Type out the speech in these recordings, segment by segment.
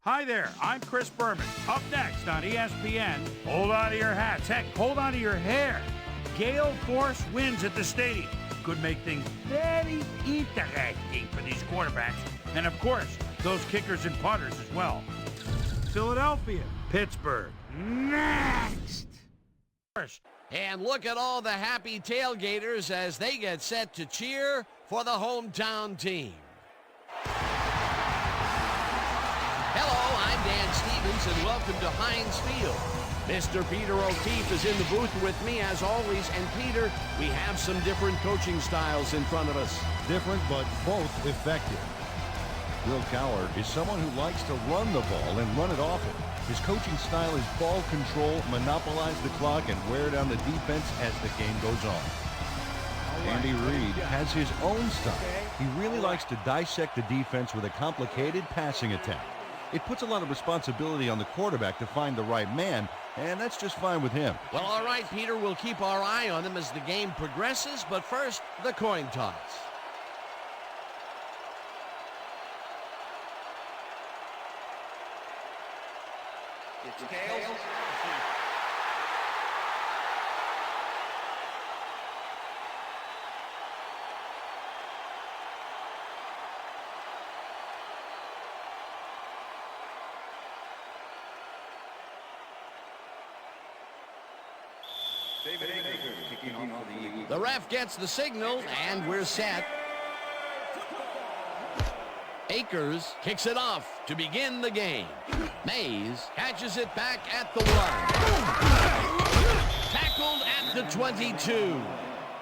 Hi there, I'm Chris Berman. Up next on ESPN, hold on to your hats. Heck, hold on to your hair. Gale force winds at the stadium. Could make things very interesting for these quarterbacks. And of course, those kickers and punters as well. Philadelphia, Pittsburgh, next. And look at all the happy tailgaters as they get set to cheer for the hometown team. Hello, I'm Dan Stevens, and welcome to Heinz Field. Mr. Peter O'Keefe is in the booth with me, as always. And, Peter, we have some different coaching styles in front of us. Different, but both effective. Will Cowher is someone who likes to run the ball and run it often. His coaching style is ball control, monopolize the clock, and wear down the defense as the game goes on. Andy Reid has his own style. He really likes to dissect the defense with a complicated passing attack. It puts a lot of responsibility on the quarterback to find the right man, and that's just fine with him. Well, all right, Peter, we'll keep our eye on them as the game progresses, but first, the coin toss. It's tails. The ref gets the signal, and we're set. Akers kicks it off to begin the game. Mays catches it back at the 1. Tackled at the 22.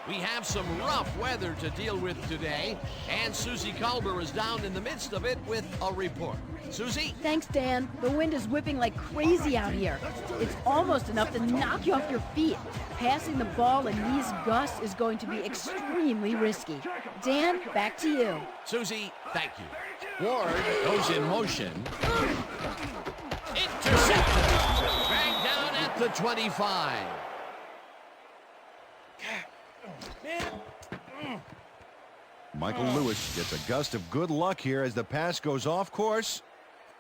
We have some rough weather to deal with today, and Susie Culber is down in the midst of it with a report. Susie? Thanks, Dan. The wind is whipping like crazy out here. It's almost enough to knock you off your feet. Passing the ball in these gusts is going to be extremely risky. Dan, back to you. Susie, thank you. Ward goes in motion. Intercepted. Dragged down at the 25. Michael Lewis gets a gust of good luck here as the pass goes off course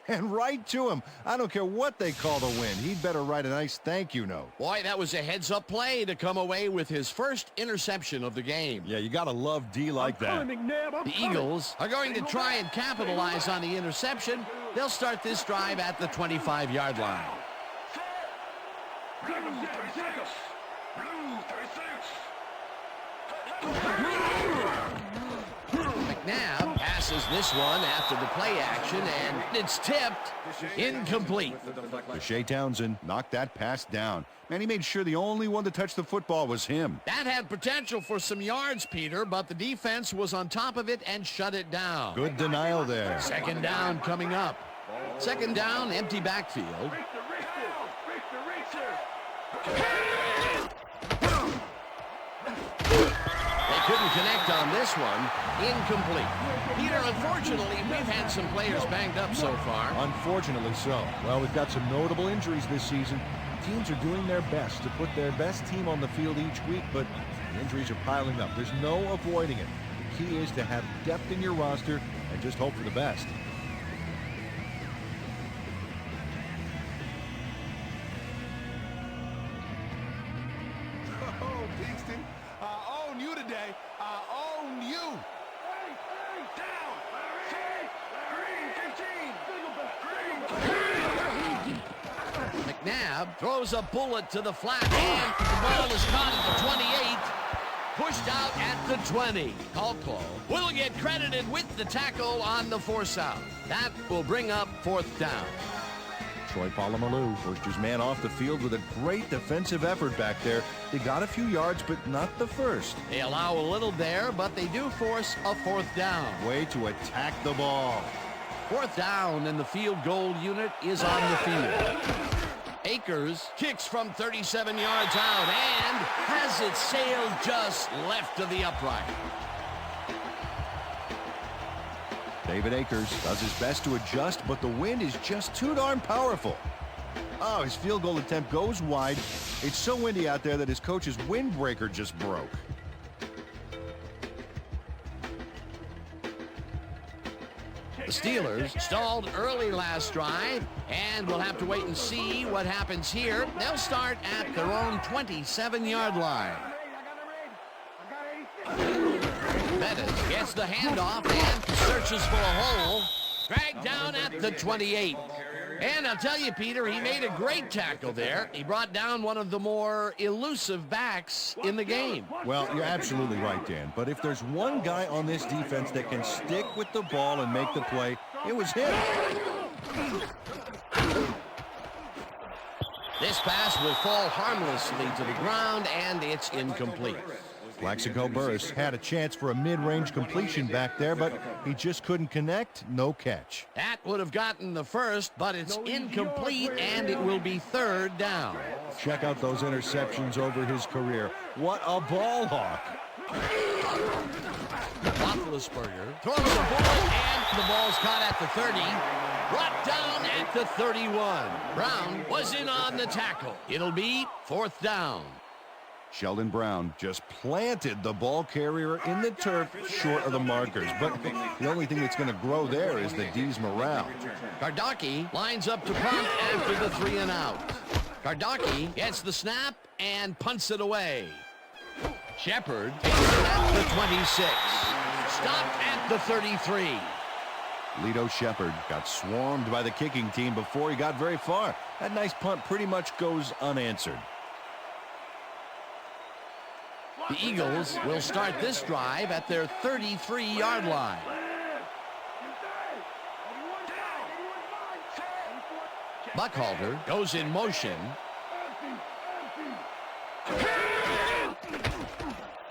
and right to him. I don't care what they call the wind. He'd better write a nice thank you note. Boy, that was a heads-up play to come away with his first interception of the game. Yeah, you got to love D like that. The Eagles are going to try and capitalize on the interception. They'll start this drive at the 25-yard line. McNabb passes this one after the play action, and it's tipped incomplete. Shea Townsend knocked that pass down. Man, he made sure the only one to touch the football was him. That had potential for some yards, Peter, but the defense was on top of it and shut it down. Good denial there. Second down coming up. Second down, empty backfield. Couldn't connect on this one. Incomplete. Peter, unfortunately, we've had some players banged up so far. Unfortunately so. Well, we've got some notable injuries this season. Teams are doing their best to put their best team on the field each week, but the injuries are piling up. There's no avoiding it. The key is to have depth in your roster and just hope for the best. Oh, Kingston, I own you today. I own you. McNabb throws a bullet to the flat, and the ball is caught at the 28. Pushed out at the 20. Caldwell will get credited with the tackle on the force out. That will bring up fourth down. Troy Polamalu pushed his man off the field with a great defensive effort back there. They got a few yards, but not the first. They allow a little there, but they do force a fourth down. Way to attack the ball. Fourth down, and the field goal unit is on the field. Akers kicks from 37 yards out and has it sailed just left of the upright. David Akers does his best to adjust, but the wind is just too darn powerful. Oh, his field goal attempt goes wide. It's so windy out there that his coach's windbreaker just broke. The Steelers stalled early last drive, and we'll have to wait and see what happens here. They'll start at their own 27-yard line. Bettis gets the handoff and searches for a hole. Dragged down at the 28. And I'll tell you, Peter, he made a great tackle there. He brought down one of the more elusive backs in the game. Well, you're absolutely right, Dan. But if there's one guy on this defense that can stick with the ball and make the play, it was him. This pass will fall harmlessly to the ground, and it's incomplete. Plaxico Burress had a chance for a mid-range completion back there, but he just couldn't connect. No catch. That would have gotten the first, but it's incomplete, and it will be third down. Check out those interceptions over his career. What a ball hawk. Roethlisberger throws the ball, and the ball's caught at the 30. Brought down at the 31. Brown was in on the tackle. It'll be fourth down. Sheldon Brown just planted the ball carrier in the turf short of the markers. But the only thing that's going to grow there is the D's morale. Gardocki lines up to punt after the 3 and out. Gardocki gets the snap and punts it away. Shepard takes it at the 26. Stopped at the 33. Lito Shepard got swarmed by the kicking team before he got very far. That nice punt pretty much goes unanswered. The Eagles will start this drive at their 33-yard line. Buckhalter goes in motion.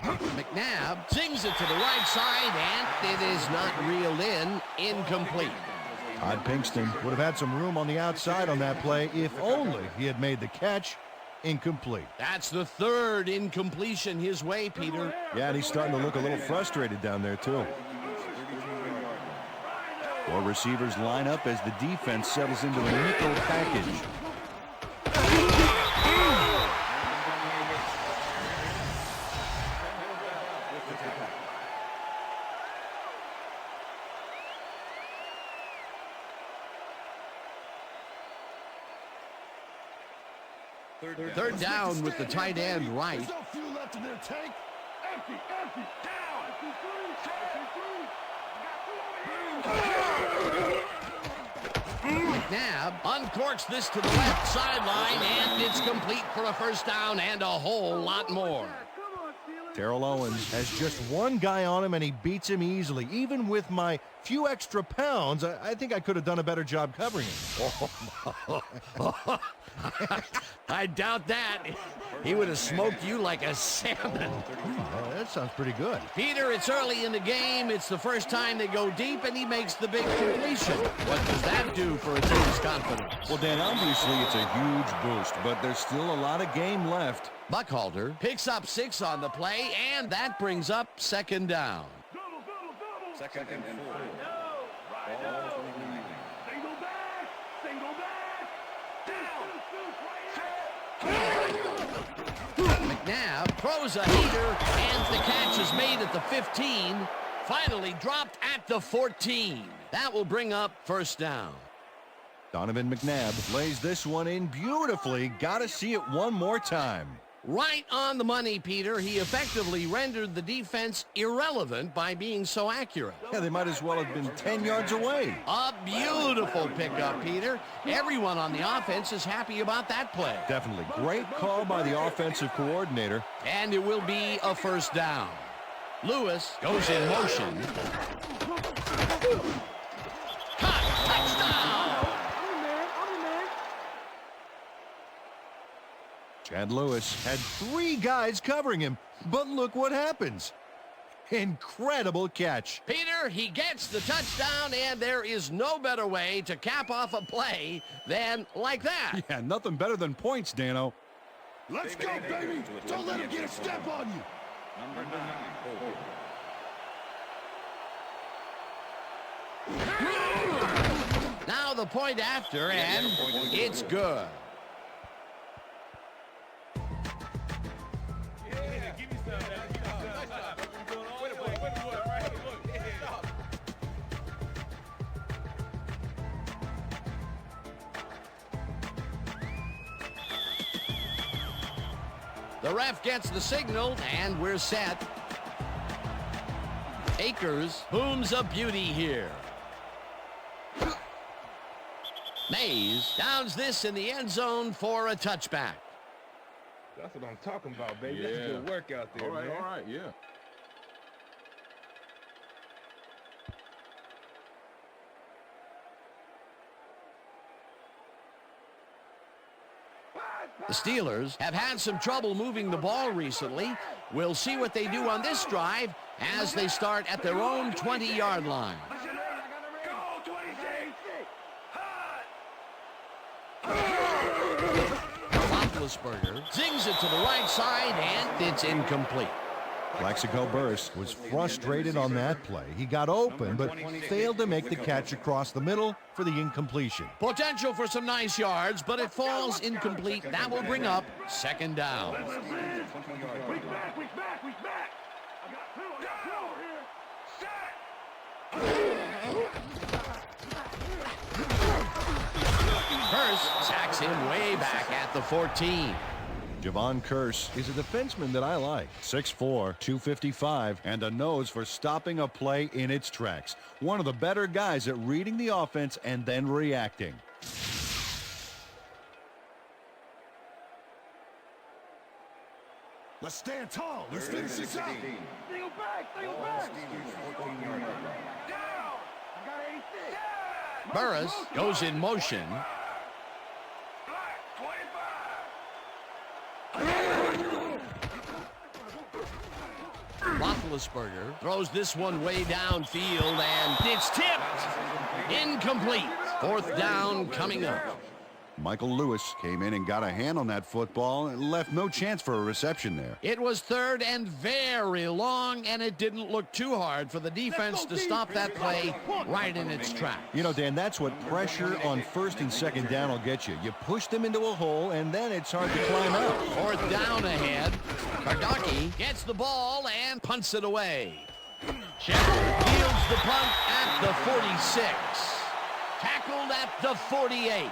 McNabb sings it to the right side, and it is not reeled in. Incomplete. Todd Pinkston would have had some room on the outside on that play if only he had made the catch. Incomplete. That's the third incompletion his way, Peter. Yeah, and he's starting to look a little frustrated down there, too. 4 receivers line up as the defense settles into a nickel package. Third down with the tight end right. McNabb uncorks this to the left sideline, and it's complete for a first down and a whole lot more. Terrell Owens has just one guy on him, and he beats him easily. Even with my few extra pounds, I think I could have done a better job covering him. I doubt that. He would have smoked you like a salmon. That sounds pretty good. Peter, it's early in the game. It's the first time they go deep, and he makes the big completion. What does that do for a team's confidence? Well, Dan, obviously it's a huge boost, but there's still a lot of game left. Buckhalter picks up 6 on the play, and that brings up second down. Second and 4. McNabb throws a heater, and the catch is made at the 15. Finally dropped at the 14. That will bring up first down. Donovan McNabb lays this one in beautifully. Got to see it one more time. Right on the money, Peter. He effectively rendered the defense irrelevant by being so accurate. Yeah, they might as well have been 10 yards away. A beautiful pickup, Peter. Everyone on the offense is happy about that play. Definitely. Great call by the offensive coordinator. And it will be a first down. Lewis goes in motion. Caught. Touchdown. Chad Lewis had 3 guys covering him, but look what happens. Incredible catch. Peter, he gets the touchdown, and there is no better way to cap off a play than like that. Yeah, nothing better than points, Dano. Let's go, baby. Don't let him get a step on you. Number 9. Now the point after, and it's good. The ref gets the signal, and we're set. Akers booms a beauty here. Mays downs this in the end zone for a touchback. That's what I'm talking about, baby. That's a good work out there, man. All right, yeah. The Steelers have had some trouble moving the ball recently. We'll see what they do on this drive as they start at their own 20-yard line. Roethlisberger zings it to the right side, and it's incomplete. Plaxico Burress was frustrated on that play. He got open, but failed to make the catch across the middle for the incompletion. Potential for some nice yards, but it falls incomplete. That will bring up second down. Hurst sacks him way back at the 14. Javon Curse is a defenseman that I like. 6'4", 255, and a nose for stopping a play in its tracks. One of the better guys at reading the offense and then reacting. Let's stand tall. Let's finish this out. Single back. Steelers 14-yard line. Down. I got 86. Burress goes in motion. Roethlisberger throws this one way downfield, and it's tipped. Incomplete. Fourth down coming up. Michael Lewis came in and got a hand on that football and left no chance for a reception there. It was third and very long, and it didn't look too hard for the defense to stop that play right in its tracks. You know, Dan, that's what pressure on first and second down will get you. You push them into a hole, and then it's hard to climb out. Fourth down ahead. Kardaki gets the ball and punts it away. Shepard fields the punt at the 46. Tackled at the 48.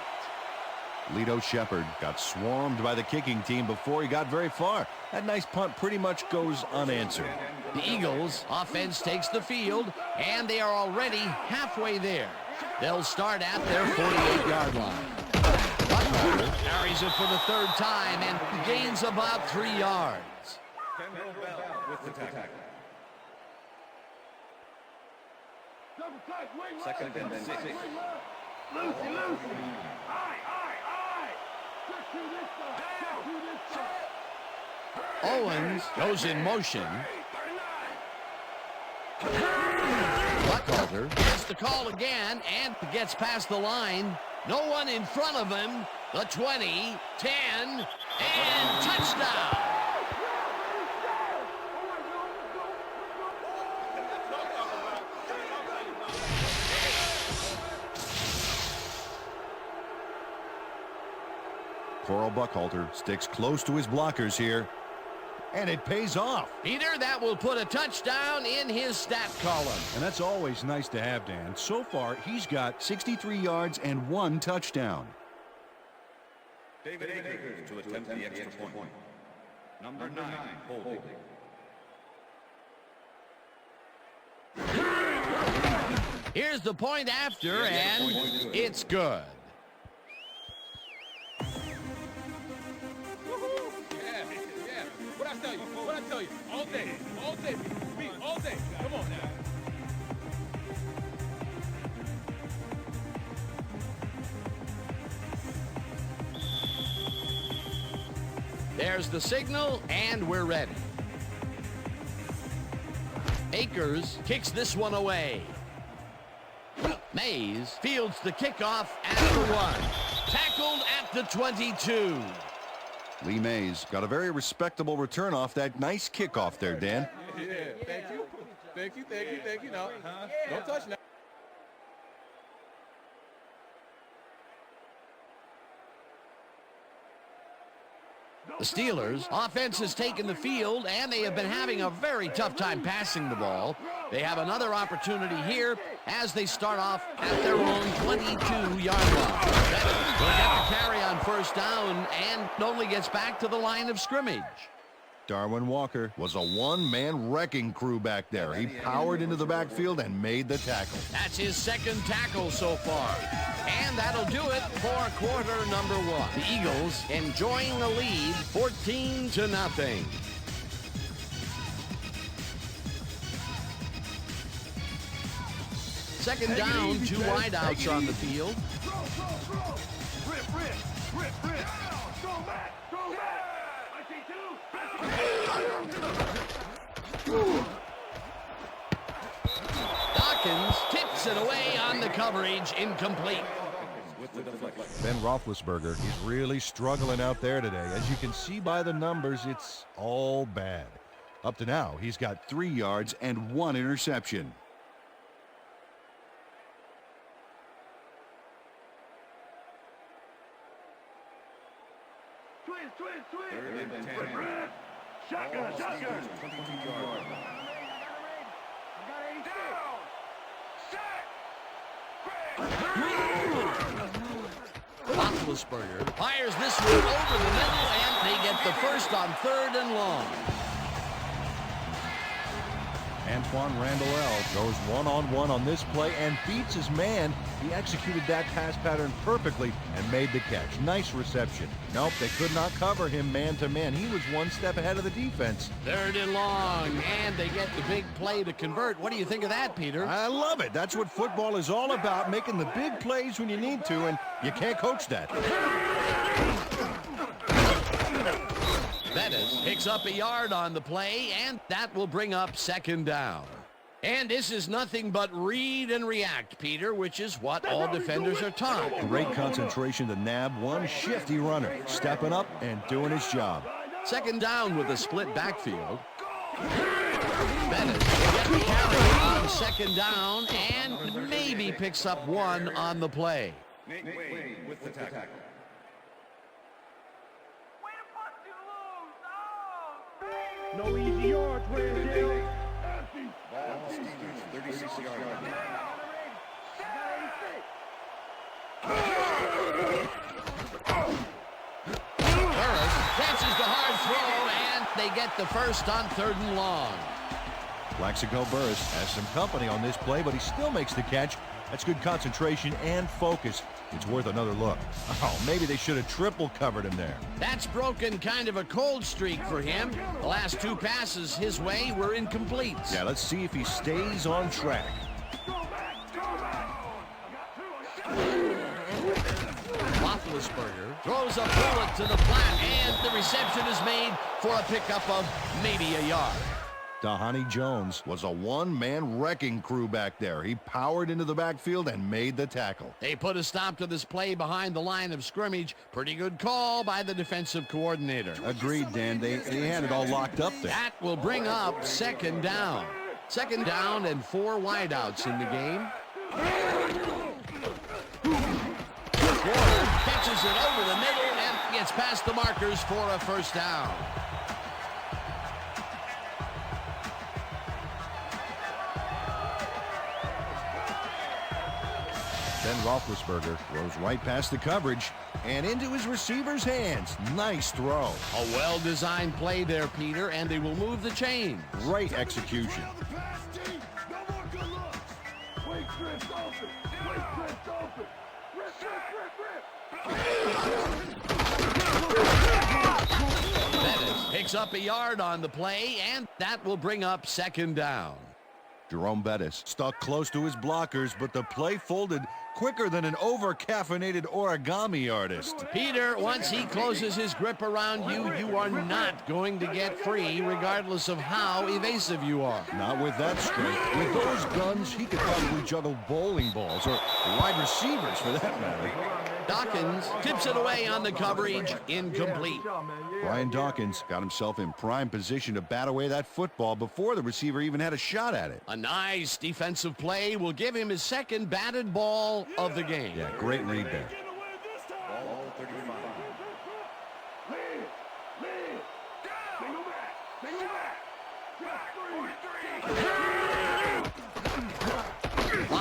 Lito Shepard got swarmed by the kicking team before he got very far. That nice punt pretty much goes unanswered. The Eagles' offense takes the field, and they are already halfway there. They'll start at their 48-yard line. Butler carries it for the third time and gains about 3 yards. Kendall Bell with the tackle. Second and 6. Lucy. Owens goes in motion. Buckhalter gets the call again and gets past the line. No one in front of him. The 20, 10, and touchdown. Coral Buckhalter sticks close to his blockers here, and it pays off. Peter, that will put a touchdown in his stat column. And that's always nice to have, Dan. So far, he's got 63 yards and 1 touchdown. David Akers to attempt the extra point. Number 9, holding. Here's the point after, and it's good. What I tell you? All day. All day. Come on now. There's the signal, and we're ready. Akers kicks this one away. Mays fields the kickoff at the 1. Tackled at the 22. Lee Mays got a very respectable return off that nice kickoff there, Dan. Yeah, thank you. No, don't touch now. The Steelers' offense has taken the field, and they have been having a very tough time passing the ball. They have another opportunity here as they start off at their own 22-yard line. Bennett will get the carry on first down and only gets back to the line of scrimmage. Darwin Walker was a one-man wrecking crew back there. He powered into the backfield and made the tackle. That's his second tackle so far. And that'll do it for quarter number one. The Eagles enjoying the lead 14-0. Second down, 2 wideouts on the field. Dawkins tips it away on the coverage, incomplete. Ben Roethlisberger is really struggling out there today. As you can see by the numbers, it's all bad. Up to now, he's got 3 yards and 1 interception. Shotgun. Roethlisberger fires this one over the middle, and they get the first on 3rd and long. Antoine Randall goes one-on-one on this play and beats his man. He executed that pass pattern perfectly and made the catch. Nice reception. Nope, they could not cover him man-to-man. He was one step ahead of the defense. 3rd and long, and they get the big play to convert. What do you think of that, Peter? I love it. That's what football is all about, making the big plays when you need to, and you can't coach that. Bettis picks up a yard on the play, and that will bring up 2nd down. And this is nothing but read and react, Peter, which is what all defenders are taught. Great concentration to nab one shifty runner, stepping up and doing his job. 2nd down with a split backfield. Bettis will get the carry on 2nd down and maybe picks up 1 on the play. Nate Wade with the tackle. No easy yards, Ramsdale. Ball Steelers, 36-yard line. Burris catches the hard throw, and they get the first on 3rd and long. Plaxico Burris has some company on this play, but he still makes the catch. That's good concentration and focus. It's worth another look. Oh, maybe they should have triple covered him there. That's broken kind of a cold streak for him. The last 2 passes his way were incomplete. Yeah, let's see if he stays on track. Roethlisberger throws a bullet to the flat, and the reception is made for a pickup of maybe a yard. Dahani Jones was a one-man wrecking crew back there. He powered into the backfield and made the tackle. They put a stop to this play behind the line of scrimmage. Pretty good call by the defensive coordinator. Agreed, Dan. They had it all locked up there. That will bring up 2nd down. 2nd down and 4 wideouts in the game. Ford catches it over the middle and gets past the markers for a 1st down. Ben Roethlisberger goes right past the coverage and into his receiver's hands. Nice throw. A well-designed play there, Peter, and they will move the chains. Great execution. Bettis picks up a yard on the play, and that will bring up 2nd down. Jerome Bettis stuck close to his blockers, but the play folded quicker than an over-caffeinated origami artist. Peter, once he closes his grip around you, you are not going to get free, regardless of how evasive you are. Not with that strength. With those guns, he could probably juggle bowling balls, or wide receivers for that matter. Dawkins tips it away on the coverage, incomplete. Brian Dawkins got himself in prime position to bat away that football before the receiver even had a shot at it. A nice defensive play will give him his 2nd batted ball of the game. Yeah, great read there. Ball 35.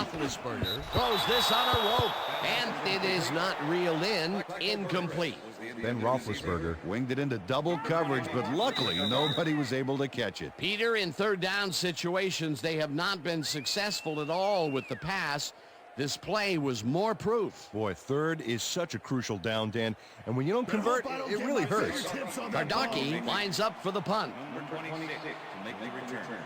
Roethlisberger throws this on a rope, and it is not reeled in. Incomplete. Ben Roethlisberger winged it into double coverage, but luckily nobody was able to catch it. Peter, in third down situations, they have not been successful at all with the pass. This play was more proof. Boy, third is such a crucial down, Dan, and when you don't convert, it really hurts. Gardocki lines up for the punt. Number 26 to make the return.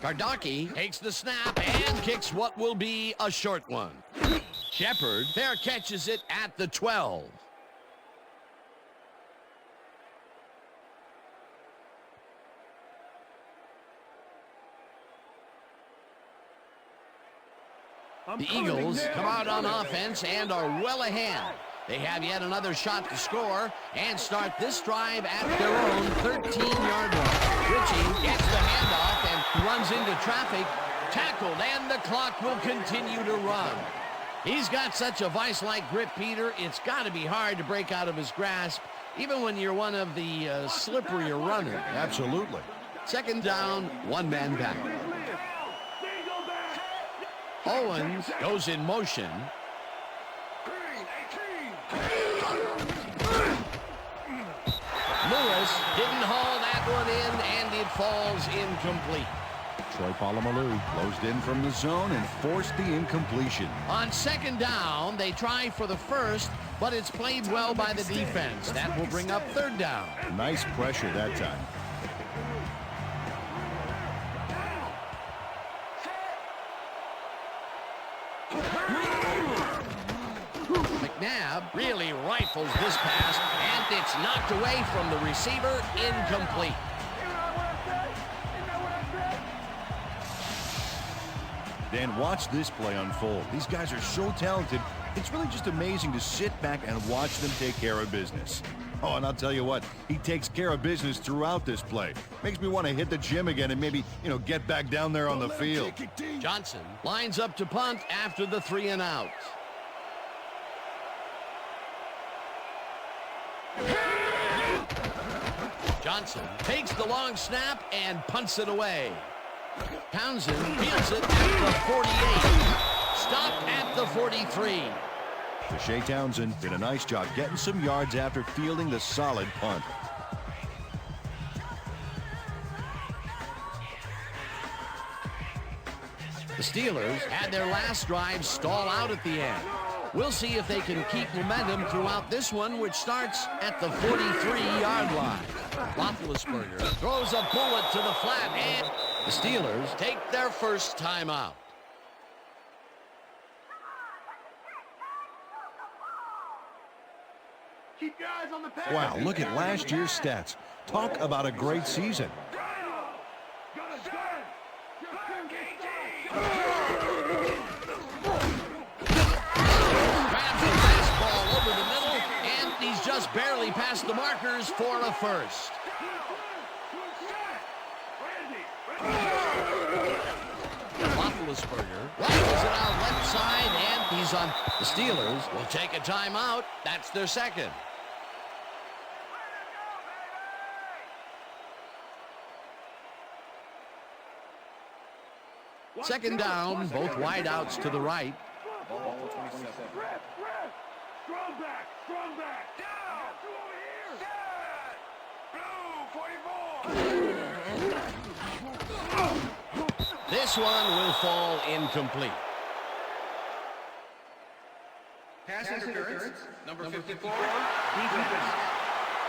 Gardocki takes the snap and kicks what will be a short one. Shepard fair catches it at the 12. The Eagles come out on offense and are well ahead. They have yet another shot to score and start this drive at their own 13-yard line. Ritchie gets the handoff and runs into traffic, tackled, and the clock will continue to run. He's got such a vice-like grip, Peter, it's got to be hard to break out of his grasp, even when you're one of the slipperier runners. Absolutely. Second down, one man back. Owens goes in motion. Lewis didn't haul that one in, and it falls incomplete. Troy Polamalu closed in from the zone and forced the incompletion. On second down, they try for the first, but it's played well by the defense. That will bring up third down. Nice pressure that time. McNabb really rifles this pass, and it's knocked away from the receiver, incomplete. Dan, watch this play unfold. These guys are so talented, it's really just amazing to sit back and watch them take care of business. Oh, and I'll tell you what, he takes care of business throughout this play. Makes me want to hit the gym again and maybe, get back down there on the field. Johnson lines up to punt after the 3 and out. Johnson takes the long snap and punts it away. Townsend fields it at the 48. Stopped at the 43. Shea Townsend did a nice job getting some yards after fielding the solid punt. The Steelers had their last drive stall out at the end. We'll see if they can keep momentum throughout this one, which starts at the 43-yard line. Roethlisberger throws a bullet to the flat, and the Steelers take their first timeout. Wow, look at last year's stats. Talk about a great season. Just barely past the markers for a first. Roethlisberger rifles it out left side, and he's on. The Steelers will take a timeout. That's their second. Second down, both wideouts to the right. Ball 27. Strong back! Strong back! Down! Two over here! Blue 44! This one will fall incomplete. Pass interference. Number 54. Defense.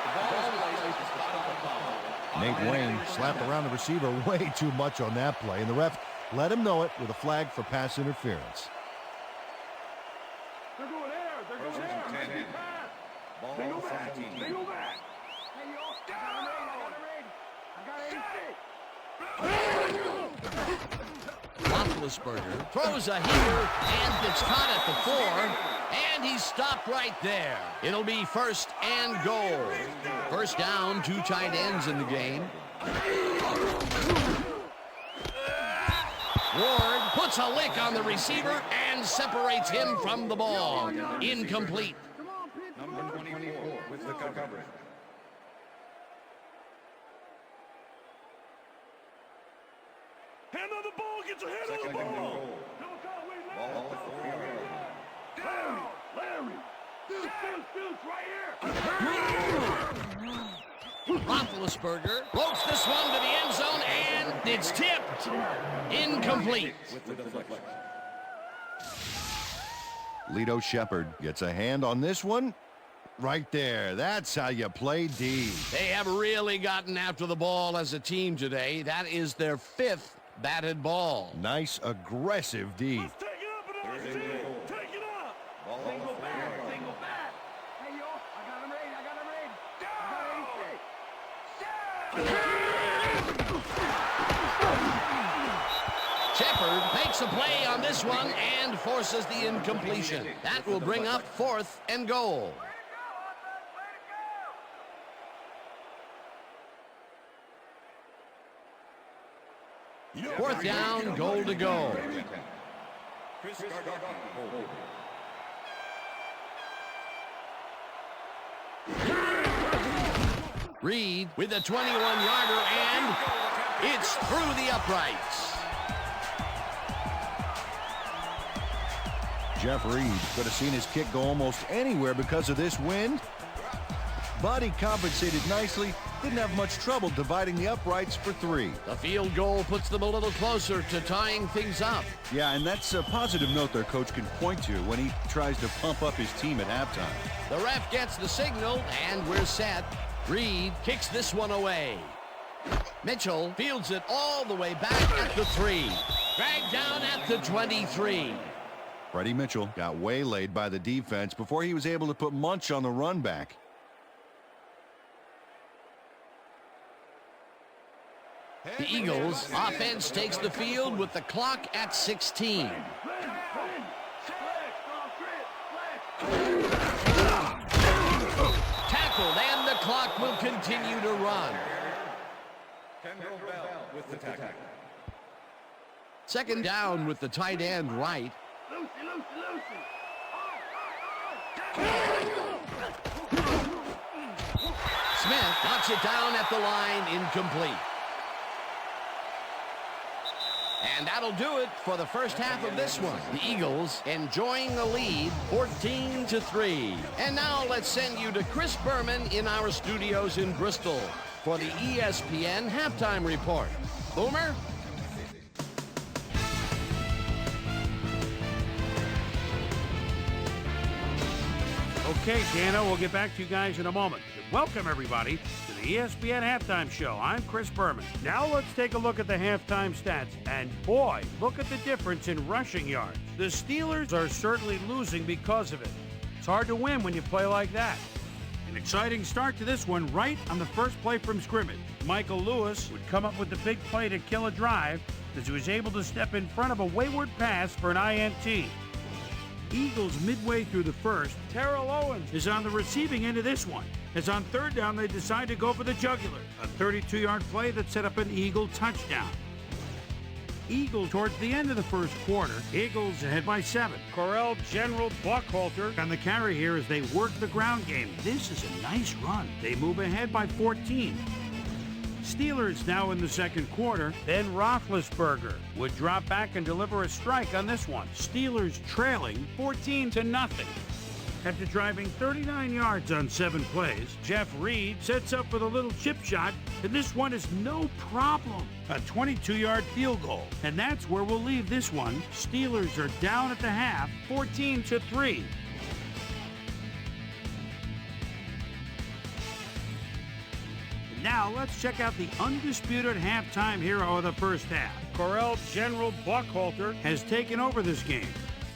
The ball is placed at the spot of the ball. Nate Wayne slapped around the receiver way too much on that play, and the ref let him know it with a flag for pass interference. They're going there! They're going there! Ball They go back! 17. They go back! Hey, yo! I got a raid! Roethlisberger throws a heater, and it's caught at the 4, and he's stopped right there. It'll be first and goal. First down, 2 tight ends in the game. Ward puts a lick on the receiver and separates him from the ball. Incomplete. Number 24 with the coverage. gets ahead of the ball. Ball 4 yards. Larry. Deuce, right here. Roethlisberger floats this one to the end zone, and it's tipped. Incomplete. Lito Shepherd gets a hand on this one. Right there. That's how you play D. They have really gotten after the ball as a team today. That is their 5th batted ball. Nice, aggressive D. Let's take it up and take it up. Single back. Hey, yo, I got him ready. Shepherd makes a play on this one and forces the incompletion. That will bring up 4th and goal. Fourth down, goal to go. Reed with a 21-yarder, and it's through the uprights. Jeff Reed could have seen his kick go almost anywhere because of this wind, but he compensated nicely. Didn't have much trouble dividing the uprights for 3. The field goal puts them a little closer to tying things up. Yeah, and that's a positive note their coach can point to when he tries to pump up his team at halftime. The ref gets the signal, and we're set. Reed kicks this one away. Mitchell fields it all the way back at the 3. Dragged down at the 23. Freddie Mitchell got waylaid by the defense before he was able to put Munch on the run back. The Eagles' offense takes the field with the clock at 16. Tackled, and the clock will continue to run. With the tackle. Second down with the tight end right. Lucy. Smith knocks it down at the line, incomplete. And that'll do it for the first half of this one. The Eagles enjoying the lead, 14-3. And now let's send you to Chris Berman in our studios in Bristol for the ESPN Halftime Report. Boomer? Okay, Dano, we'll get back to you guys in a moment. Welcome, everybody, to the ESPN Halftime Show. I'm Chris Berman. Now let's take a look at the halftime stats. And boy, look at the difference in rushing yards. The Steelers are certainly losing because of it. It's hard to win when you play like that. An exciting start to this one right on the first play from scrimmage. Michael Lewis would come up with the big play to kill a drive as he was able to step in front of a wayward pass for an INT. Eagles midway through the first, Terrell Owens is on the receiving end of this one. As on third down, they decide to go for the jugular. A 32-yard play that set up an Eagle touchdown. Eagles towards the end of the first quarter. Eagles ahead by 7. Correll General Buckhalter on the carry here as they work the ground game. This is a nice run. They move ahead by 14. Steelers now in the second quarter. Then Roethlisberger would drop back and deliver a strike on this one. Steelers trailing 14-0. After driving 39 yards on 7 plays, Jeff Reed sets up with a little chip shot, and this one is no problem. A 22-yard field goal. And that's where we'll leave this one. Steelers are down at the half, 14-3. Now let's check out the undisputed halftime hero of the first half. Correll General Buckhalter has taken over this game.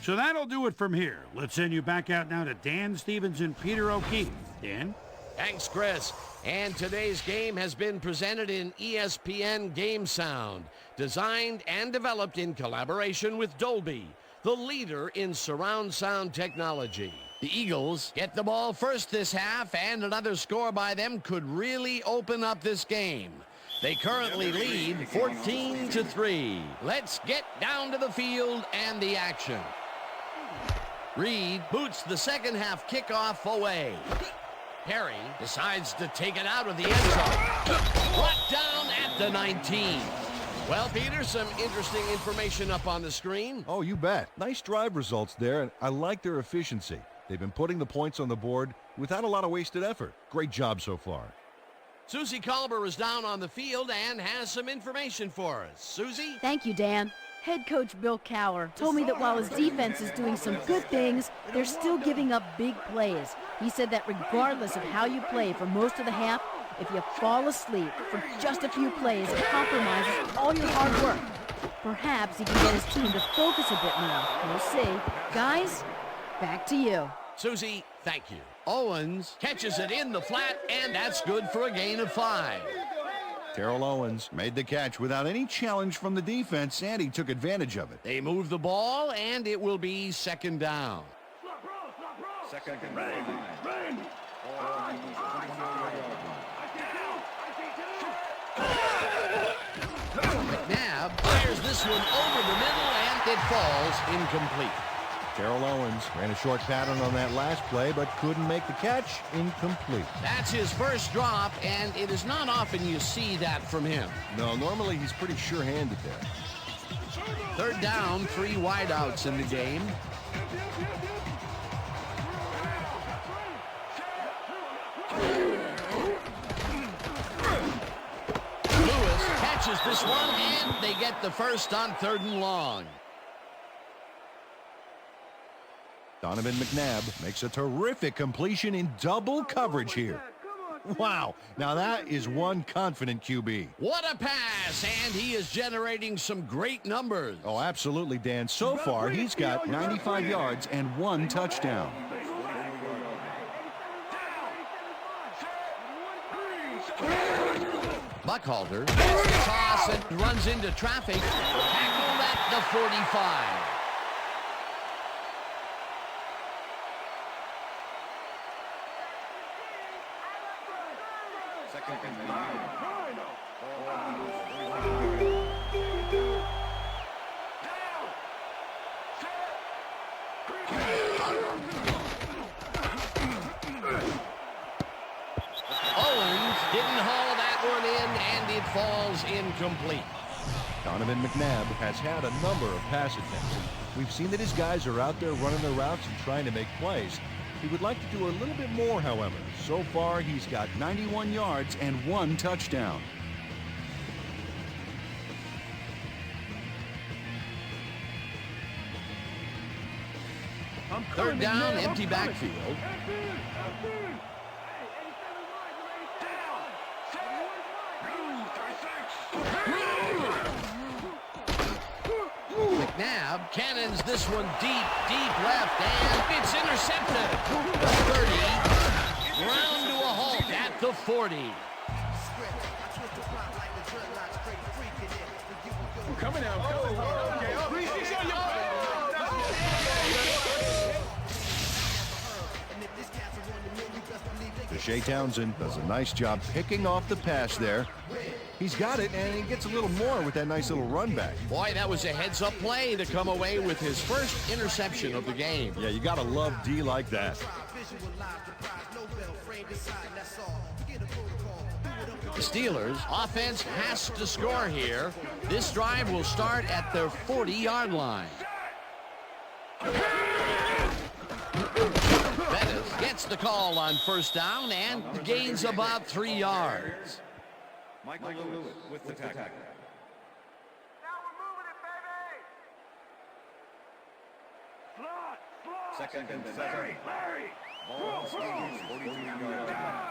So that'll do it from here. Let's send you back out now to Dan Stevens and Peter O'Keefe. Dan? Thanks, Chris. And today's game has been presented in ESPN Game Sound, designed and developed in collaboration with Dolby, the leader in surround sound technology. The Eagles get the ball first this half, and another score by them could really open up this game. They currently lead 14-3. Let's get down to the field and the action. Reed boots the second half kickoff away. Perry decides to take it out of the end zone. Brought down at the 19. Well, Peter, some interesting information up on the screen. Oh, you bet. Nice drive results there, and I like their efficiency. They've been putting the points on the board without a lot of wasted effort. Great job so far. Susie Colber is down on the field and has some information for us. Susie? Thank you, Dan. Head coach Bill Cowher told me that while his defense is doing some good things, they're still giving up big plays. He said that regardless of how you play for most of the half, if you fall asleep for just a few plays, it compromises all your hard work. Perhaps he can get his team to focus a bit more. We'll see. Guys, back to you. Susie, thank you. Owens catches it in the flat, and that's good for a gain of 5. Terrell Owens made the catch without any challenge from the defense, and he took advantage of it. They move the ball, and it will be second down. Second and 9. McNabb fires this one over the middle, and it falls incomplete. Terrell Owens ran a short pattern on that last play, but couldn't make the catch. Incomplete. That's his first drop, and it is not often you see that from him. No, normally he's pretty sure-handed there. Third down, 3 wideouts in the game. Lewis catches this one, and they get the first on 3rd and long. Donovan McNabb makes a terrific completion in double coverage here. Wow, now that is one confident QB. What a pass, and he is generating some great numbers. Oh, absolutely, Dan. So far, he's got 95 yards and 1 touchdown. Buckhalter gets the toss and runs into traffic. Tackled at the 45. Second and 9. Owens didn't haul that one in, and it falls incomplete. Donovan McNabb has had a number of pass attempts. We've seen that his guys are out there running their routes and trying to make plays. He would like to do a little bit more, however. So far, he's got 91 yards and 1 touchdown. Third down, empty backfield. McNabb cannons this one deep left, and it's intercepted. 30, ground to a halt at the 40. Coming out. Shea Townsend does a nice job picking off the pass there. He's got it, and he gets a little more with that nice little run back. Boy, that was a heads-up play to come away with his first interception of the game. Yeah, you got to love D like that. The Steelers' offense has to score here. This drive will start at their 40-yard line. Bettis gets the call on first down and gains about 3 yards. Michael Lewis with the tackle. Second and 7. Ball on Steelers 42-yard line.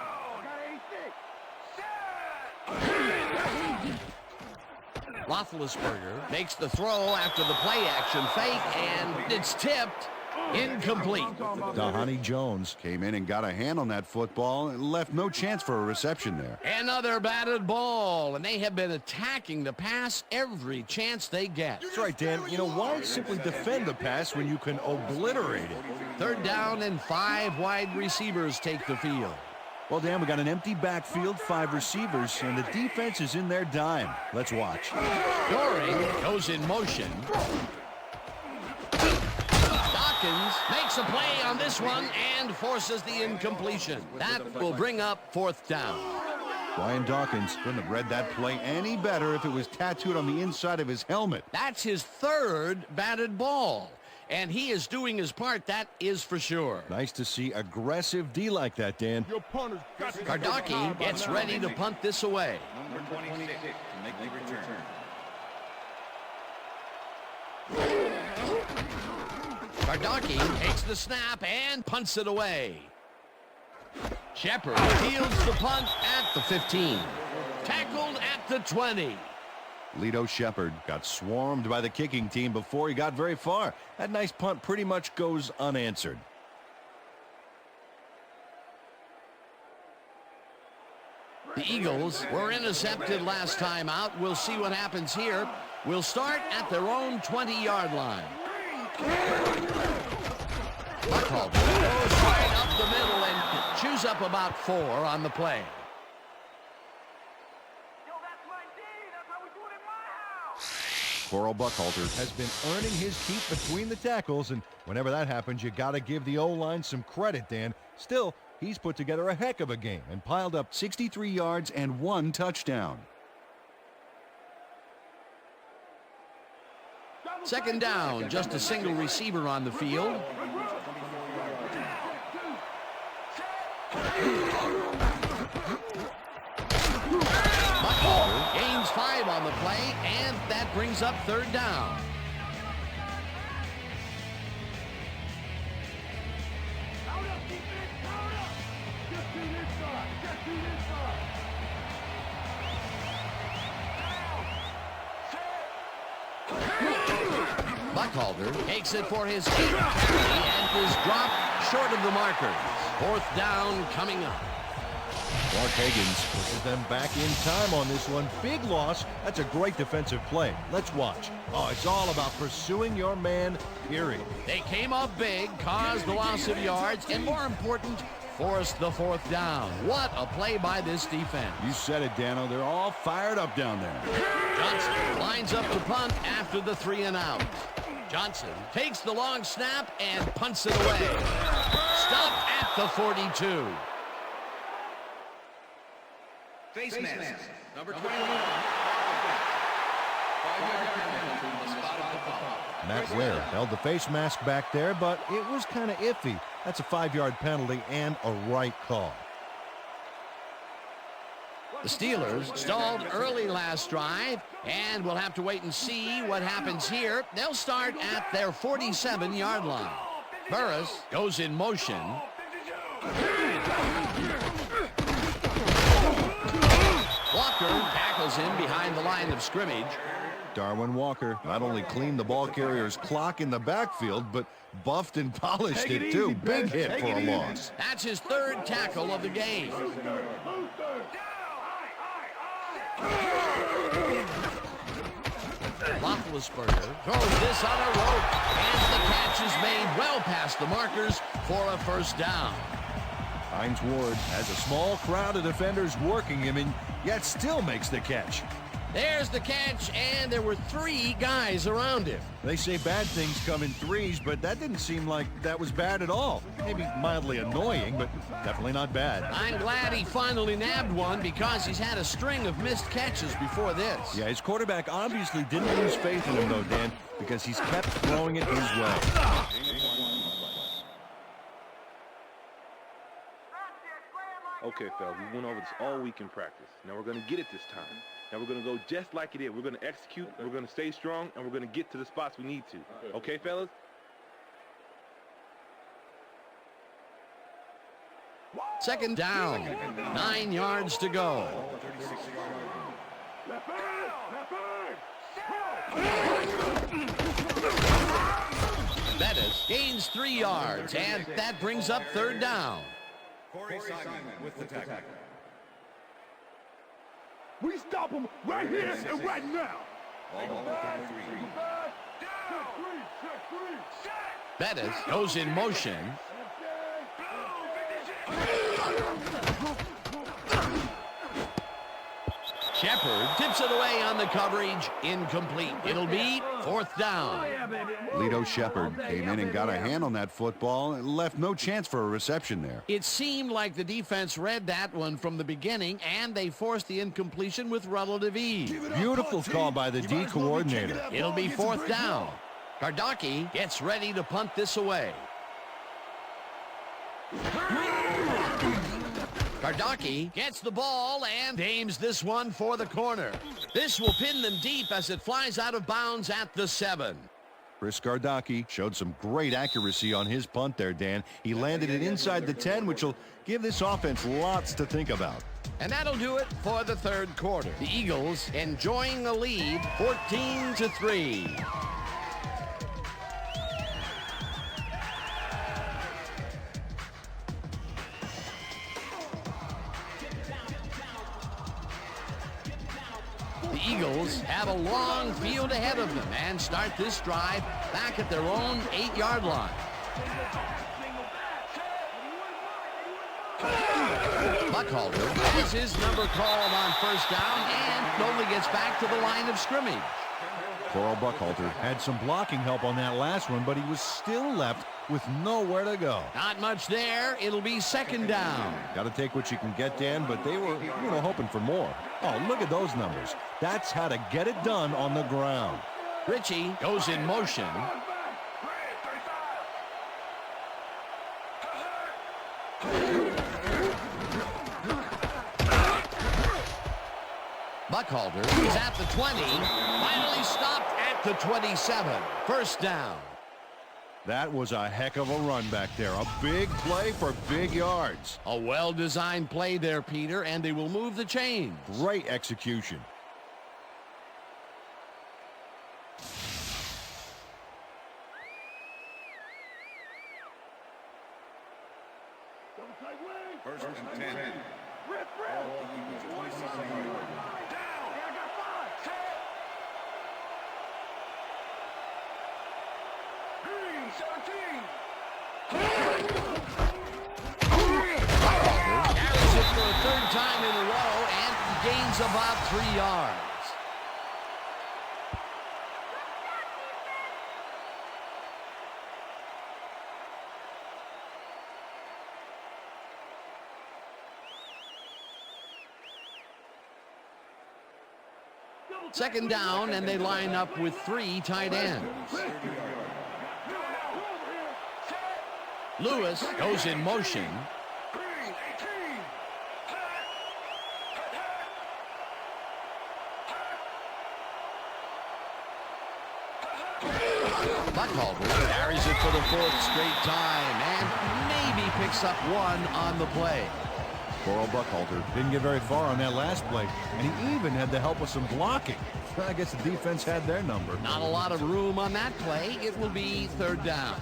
Roethlisberger makes the throw after the play-action fake, and it's tipped. Incomplete. Dahani Jones came in and got a hand on that football and left no chance for a reception there. Another batted ball, and they have been attacking the pass every chance they get. That's right, Dan. You know, why simply defend the pass when you can obliterate it? Third down and 5 wide receivers take the field. Well, Dan, we got an empty backfield, 5 receivers, and the defense is in their dime. Let's watch. Doring goes in motion. Dawkins makes a play on this one and forces the incompletion. That will bring up 4th down. Brian Dawkins couldn't have read that play any better if it was tattooed on the inside of his helmet. That's his third batted ball. And he is doing his part, that is for sure. Nice to see aggressive D like that, Dan. Your punter's got to Kardaki gets ready to punt this away. Number 26 to make the return. Kardaki takes the snap and punts it away. Shepard fields the punt at the 15. Tackled at the 20. Lito Shepard got swarmed by the kicking team before he got very far. That nice punt pretty much goes unanswered. The Eagles were intercepted last time out. We'll see what happens here. We'll start at their own 20-yard line. Buckholz goes right up the middle and chews up about 4 on the play. Coral Buckhalter has been earning his keep between the tackles, and whenever that happens, you got to give the O-line some credit, Dan. Still, he's put together a heck of a game and piled up 63 yards and 1 touchdown. Second down, just a single receiver on the field. Buckholter gains 5 on the play, and that brings up third down. Buckholter takes it for his 8th carry and is dropped short of the markers. Fourth down coming up. Mark Higgins pushes them back in time on this one. Big loss. That's a great defensive play. Let's watch. Oh, it's all about pursuing your man, period. They came up big, caused the loss of yards, and more important, forced the fourth down. What a play by this defense. You said it, Dano. They're all fired up down there. Johnson lines up to punt after the 3 and out. Johnson takes the long snap and punts it away. Stopped at the 42. Face mask. Number 21. 5-yard penalty on the spot of the foul. Matt Ware held the face mask back there, but it was kind of iffy. That's a 5-yard penalty and a right call. The Steelers stalled early last drive, and we'll have to wait and see what happens here. They'll start at their 47-yard line. Burris goes in motion. Walker tackles him behind the line of scrimmage. Darwin Walker not only cleaned the ball carrier's clock in the backfield, but buffed and polished it too. Big hit for a loss. That's his 3rd tackle of the game. Roethlisberger throws this on a rope, and the catch is made well past the markers for a first down. Hines Ward has a small crowd of defenders working him, and yet still makes the catch. There's the catch, and there were 3 guys around him. They say bad things come in threes, but that didn't seem like that was bad at all. Maybe mildly annoying, but definitely not bad. I'm glad he finally nabbed one because he's had a string of missed catches before this. Yeah, his quarterback obviously didn't lose faith in him, though, Dan, because he's kept throwing it his way. Okay, fellas, we went over this all week in practice. Now we're going to get it this time. Now we're going to go just like it is. We're going to execute, we're going to stay strong, and we're going to get to the spots we need to. Okay, fellas? Second down, 9 yards to go. Bettis gains 3 yards, and that brings up third down. Corey Simon with the tackle. We stop him right here and right now. Bettis goes in motion. Shepard tips it away on the coverage. Incomplete. It'll be 4th down. Lito Shepard came in and got a hand on that football and left no chance for a reception there. It seemed like the defense read that one from the beginning, and they forced the incompletion with relative ease. Beautiful call by the D coordinator. It'll be 4th down. Kardaki gets ready to punt this away. Kardaki gets the ball and aims this one for the corner. This will pin them deep as it flies out of bounds at the 7. Chris Kardaki showed some great accuracy on his punt there, Dan. He landed it inside the 10, which will give this offense lots to think about. And that'll do it for the 3rd quarter. The Eagles enjoying a lead, 14-3. The Eagles have a long field ahead of them and start this drive back at their own 8-yard line. Buckhalter has his number called on 1st down and only gets back to the line of scrimmage. Coral Buckhalter had some blocking help on that last one, but he was still left with nowhere to go. Not much there. It'll be 2nd down. Got to take what you can get, Dan, but they were, hoping for more. Oh, look at those numbers. That's how to get it done on the ground. Ritchie goes in motion. Buckhalter is at the 20. Finally stopped at the 27. 1st down. That was a heck of a run back there. A big play for big yards. A well-designed play there, Peter, and they will move the chains. Great execution. First and 10. All Eagles 27 yards. Carries it for a 3rd time in a row and gains about 3 yards. Second down, and they line up with 3 tight ends. Lewis goes in motion. Buckhalter carries it for the 4th straight time and maybe picks up 1 on the play. Coral Buckhalter didn't get very far on that last play, and he even had the help of some blocking. I guess the defense had their number. Not a lot of room on that play. It will be 3rd down.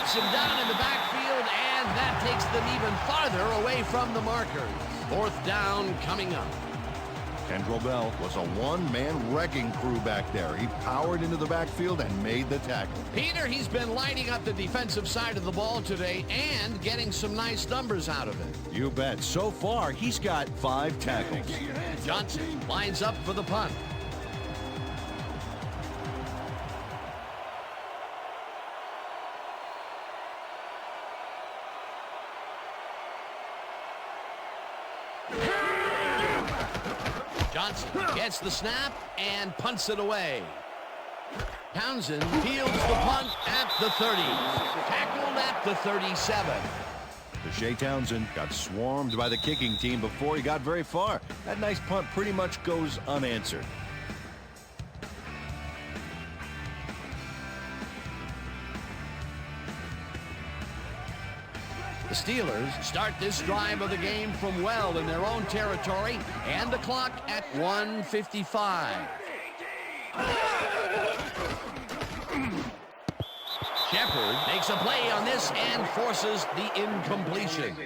Him down in the backfield, and that takes them even farther away from the markers. 4th down coming up. Kendrell Bell was a one-man wrecking crew back there. He powered into the backfield and made the tackle. Peter, he's been lighting up the defensive side of the ball today and getting some nice numbers out of it. You bet. So far, he's got 5 tackles. Johnson lines up for the punt. Johnson gets the snap and punts it away. Townsend fields the punt at the 30. Tackled at the 37. Shea Townsend got swarmed by the kicking team before he got very far. That nice punt pretty much goes unanswered. The Steelers start this drive of the game from well in their own territory, and the clock at 1:55. Shepard makes a play on this and forces the incompletion.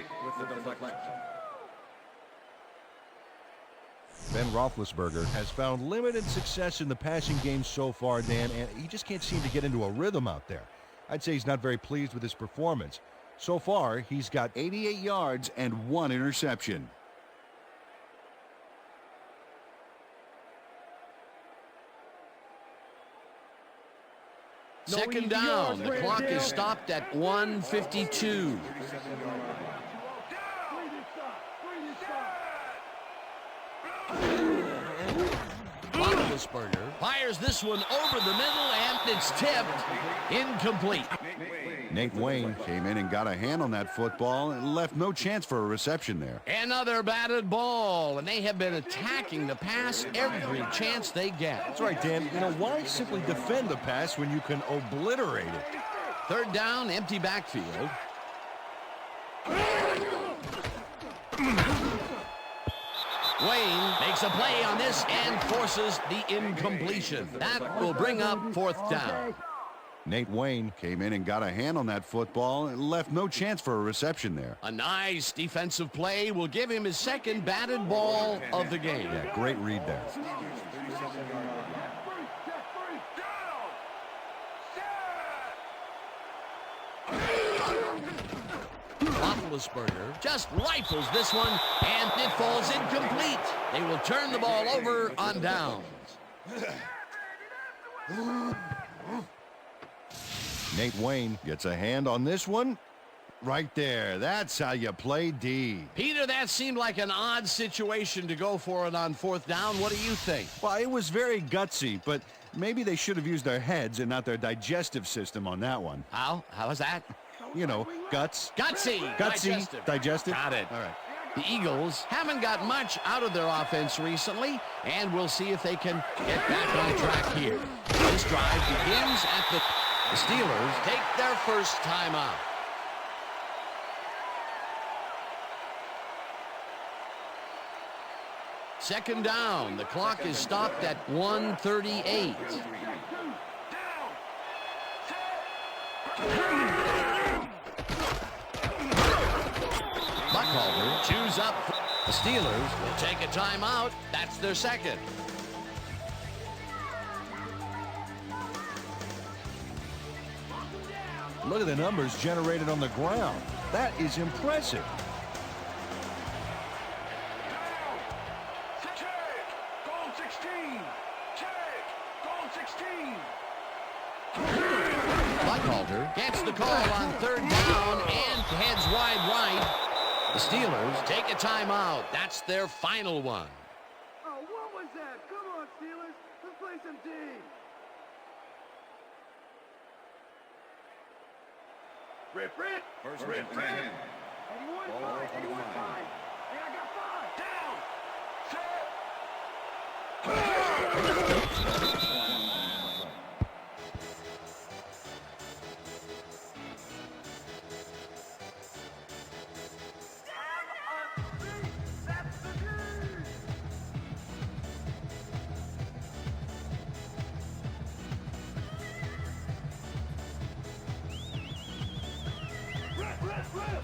Ben Roethlisberger has found limited success in the passing game so far, Dan, and he just can't seem to get into a rhythm out there. I'd say he's not very pleased with his performance. So far, he's got 88 yards and 1 interception. Second down. The clock is stopped at 1:52. Roethlisberger fires this one over the middle, and it's tipped. Incomplete. Nate Wayne came in and got a hand on that football and left no chance for a reception there. Another batted ball, and they have been attacking the pass every chance they get. That's right, Dan. You know, why simply defend the pass when you can obliterate it? Third down, empty backfield. Wayne makes a play on this and forces the incompletion. That will bring up fourth down. Nate Wayne came in and got a hand on that football and left no chance for a reception there. A nice defensive play will give him his second batted ball of the game. Yeah, great read there. Roethlisberger just rifles this one, and it falls incomplete. They will turn the ball over on downs. Nate Wayne gets a hand on this one. Right there. That's how you play D. Peter, that seemed like an odd situation to go for it on fourth down. What do you think? Well, it was very gutsy, but maybe they should have used their heads and not their digestive system on that one. How was that? You know, guts. Gutsy. Digestive. Got it. All right. The Eagles haven't got much out of their offense recently, and we'll see if they can get back on track here. This drive begins at the Steelers take their first timeout. Second down. The clock is stopped at 1:38. Buckhalter chews up. The Steelers will take a timeout. That's their second. Look at the numbers generated on the ground. That is impressive. Buckhalter gets the call on third down and heads wide right. The Steelers take a timeout. That's their final one. Oh, what was that? Come on, Steelers. Let's play some D. Rip. First rip. 10. 81 5. 81 5. Hey, I got 5. Down. That's the news. Rip.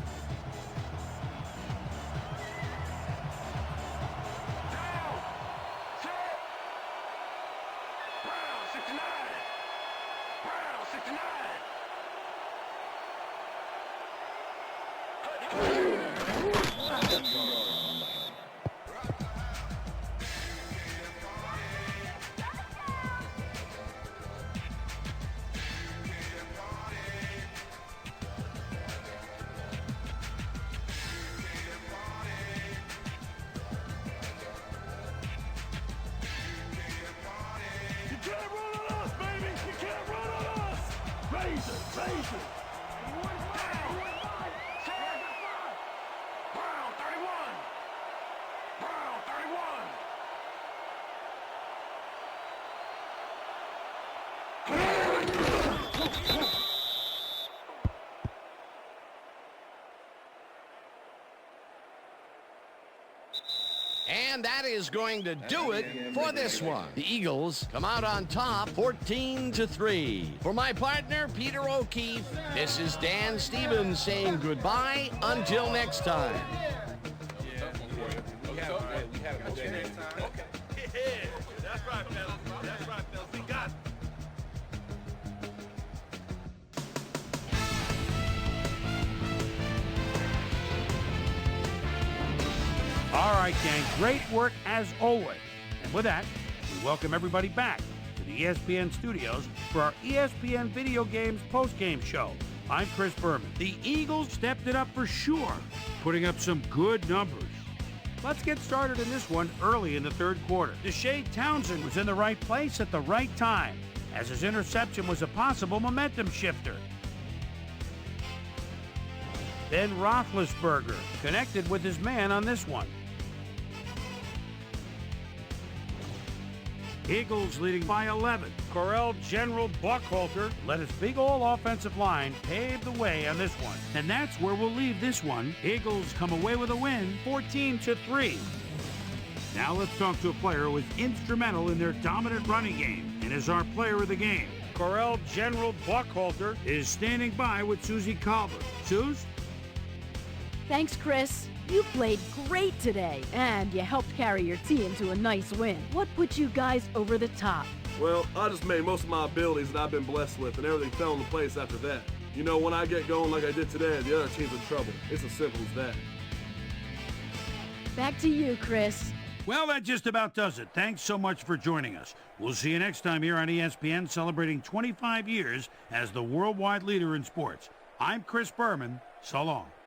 And that is going to do it for this one. The Eagles come out on top 14-3. For my partner, Peter O'Keefe, this is Dan Stevens saying goodbye until next time. That's right, fellas. That's right, fellas. We got it. All right, gang, great work as always. And with that, we welcome everybody back to the ESPN studios for our ESPN Video Games postgame show. I'm Chris Berman. The Eagles stepped it up for sure, putting up some good numbers. Let's get started in this one early in the third quarter. Deshae Townsend was in the right place at the right time, as his interception was a possible momentum shifter. Ben Roethlisberger connected with his man on this one. Eagles leading by 11. Corral General Buckhalter led his big all offensive line pave the way on this one. And that's where we'll leave this one. Eagles come away with a win, 14-3. Now let's talk to a player who was instrumental in their dominant running game and is our player of the game. Corral General Buckhalter is standing by with Susie Calvert. Suze? Thanks, Chris. You played great today, and you helped carry your team to a nice win. What put you guys over the top? Well, I just made most of my abilities that I've been blessed with, and everything fell into place after that. You know, when I get going like I did today, the other team's in trouble. It's as simple as that. Back to you, Chris. Well, that just about does it. Thanks so much for joining us. We'll see you next time here on ESPN, celebrating 25 years as the worldwide leader in sports. I'm Chris Berman. So long.